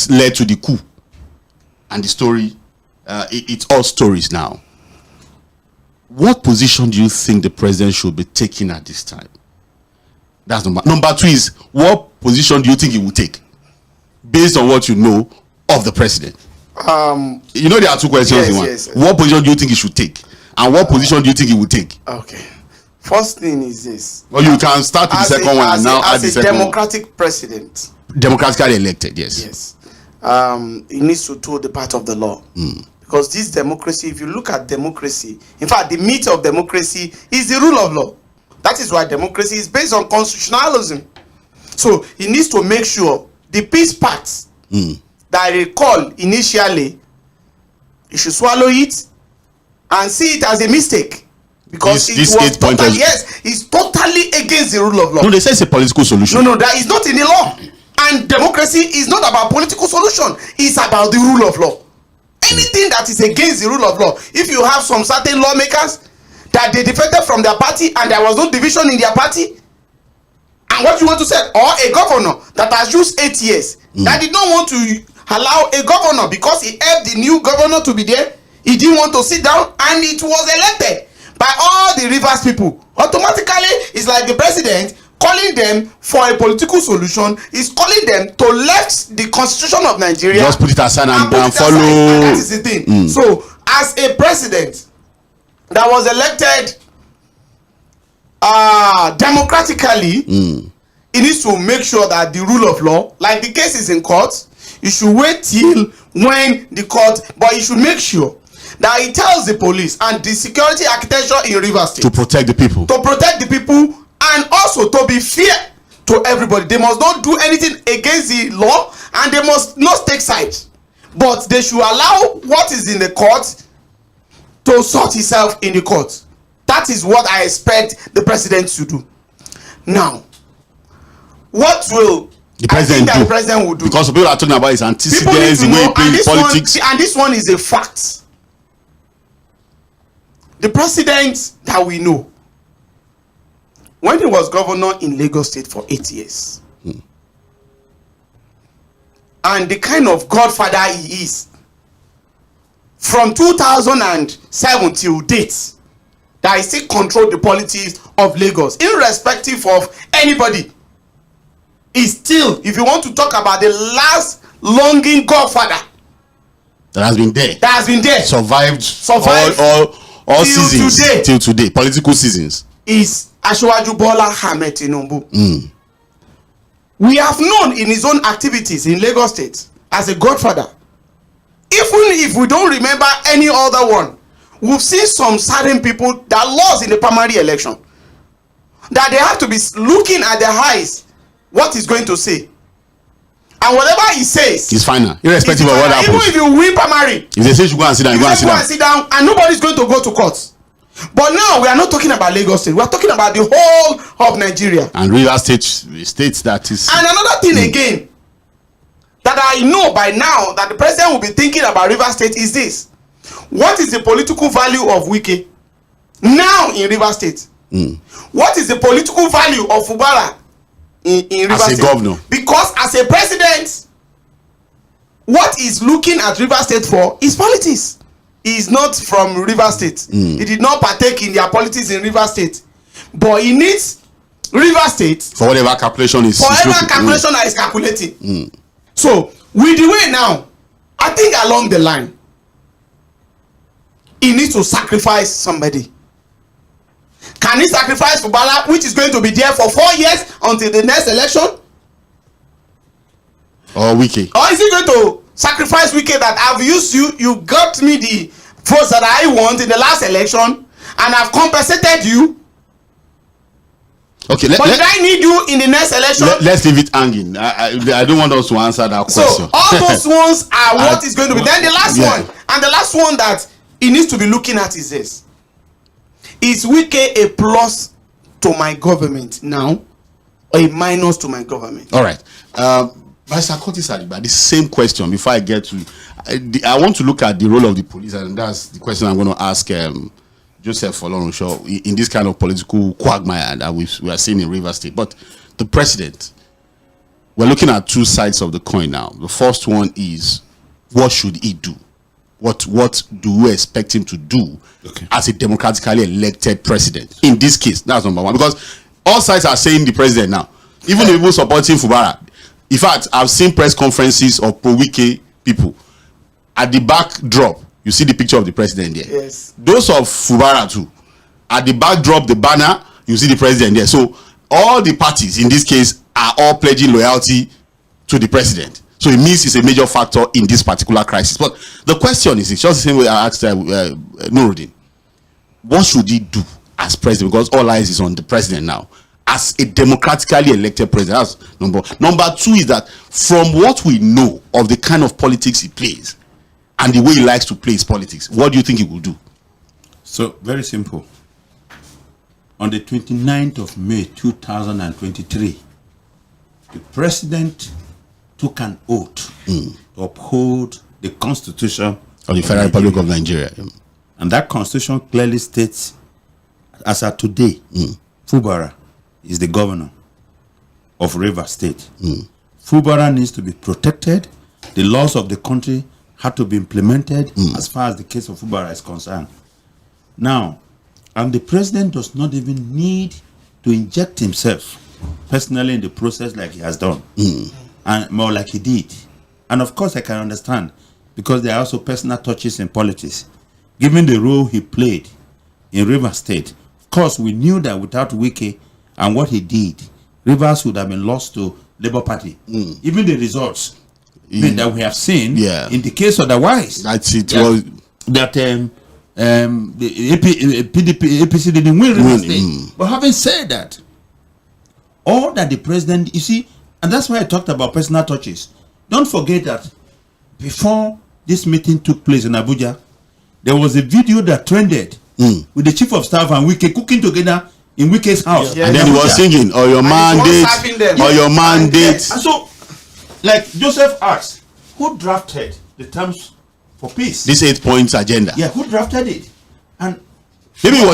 what led to the coup. And the story, it's all stories now. What position do you think the president should be taking at this time? That's number two is, what position do you think he will take based on what you know of the president? You know there are two questions in one. Yes. What position do you think he should take? And what position do you think he will take? Okay. First thing is this. Well, you can start with the second one and now add the second one. As a democratic president. Democratically elected, yes. Yes. He needs to toe the path of the law. Because this democracy, if you look at democracy, in fact, the meat of democracy is the rule of law. That is why democracy is based on constitutionalism. So he needs to make sure the peace pact that I recall initially, he should swallow it and see it as a mistake. Because it was totally, yes, it's totally against the rule of law. No, they say it's a political solution. No, that is not in the law. And democracy is not about political solution. It's about the rule of law. Anything that is against the rule of law, if you have some certain lawmakers that they defected from their party and there was no division in their party, and what you want to say, or a governor that has used 8 years that did not want to allow a governor because he helped the new governor to be there, he didn't want to sit down, and it was elected by all the Rivers people. Automatically, it's like the president calling them for a political solution, is calling them to left the constitution of Nigeria. Just put it aside and follow. And that is the thing. So, as a president that was elected democratically, he needs to make sure that the rule of law, like the case is in court, you should wait till when the court, but you should make sure that he tells the police and the security architecture in Rivers State to protect the people. To protect the people, and also to be fair to everybody. They must not do anything against the law, and they must not take sides. But they should allow what is in the court to sort itself in the court. That is what I expect the president to do. Now, what will the president will do? Because people are talking about his antecedents, the way he plays politics. And this one is a fact. The president that we know, when he was governor in Lagos State for 8 years, and the kind of godfather he is, from 2007 till date, that he still controlled the politics of Lagos, irrespective of anybody, is still, if you want to talk about the last longing godfather that has been there, survived all seasons till today, political seasons, is Asiwaju Bola Ahmed Tinubu. We have known in his own activities in Lagos State as a godfather. Even if we don't remember any other one, we've seen some certain people that lost in the primary election, that they have to be looking at their eyes what he's going to say, and whatever he says, it's final, irrespective of what happens. Even if you win primary, if they say you go and sit down, you go and sit down, and nobody's going to go to court. But now we are not talking about Lagos State. We are talking about the whole of Nigeria. And Rivers State, states that is. And another thing again that I know by now that the president will be thinking about Rivers State is this: what is the political value of Wike now in Rivers State? What is the political value of Fubara in Rivers State? As a governor. Because as a president, what he's looking at Rivers State for is politics. He is not from Rivers State. He did not partake in their politics in Rivers State. But he needs Rivers State for whatever calculation is. For whatever calculation that is calculating. So, with the way now, I think along the line, he needs to sacrifice somebody. Can he sacrifice Fubara, which is going to be there for 4 years until the next election? Or Wike? Or is he going to sacrifice Wike that I've used you got me the votes that I want in the last election, and I've compensated you? Okay, but did I need you in the next election? Let's leave it hanging. I don't want us to answer that question. So all those ones are what is going to be. Then the last one, and the last one that he needs to be looking at is this: is Wike a plus to my government now, or a minus to my government? All right. Vice Saliba, the same question before I get to I want to look at the role of the police, and that's the question I'm going to ask Joseph 괜ᴜᴜ in this kind of political quagmire that we are seeing in Rivers State. But the president, we're looking at two sides of the coin now. The first one is, what should he do? What do we expect him to do as a democratically elected president? In this case, that's number one. Because all sides are saying the president now. Even the people supporting Fubara. In fact, I've seen press conferences of pro-Wike people. At the backdrop, you see the picture of the president there. Yes. Those of Fubara too. At the backdrop, the banner, you see the president there. So all the parties in this case are all pledging loyalty to the president. So it means it's a major factor in this particular crisis. But the question is, it's just the same way I asked Nuruddin. What should he do as president? Because all eyes is on the president now. As a democratically elected president, that's number one. Number two is that from what we know of the kind of politics he plays and the way he likes to play his politics, what do you think he will do? So, very simple. On the 29th of May 2023, the president took an oath to uphold the Constitution Of the Federal Republic of Nigeria. And that Constitution clearly states, as of today, Fubara is the governor of Rivers State. Fubara needs to be protected. The laws of the country had to be implemented as far as the case of Fubara is concerned. Now, and the president does not even need to inject himself personally in the process like he has done, and more like he did. And of course, I can understand, because there are also personal touches in politics. Given the role he played in Rivers State, of course, we knew that without Wike and what he did, Rivers would have been lost to Labour Party. Even the results that we have seen indicate otherwise. That's it. That the APC didn't win Rivers State. But having said that, all that the president, you see, and that's why I talked about personal touches. Don't forget that before this meeting took place in Abuja, there was a video that trended with the chief of staff and Wike cooking together in Wike's house. And then he was singing, or your mandate, or your mandate. And so, like Joseph asked, who drafted the terms for peace? This 8 points agenda. Yeah, who drafted it? And maybe it was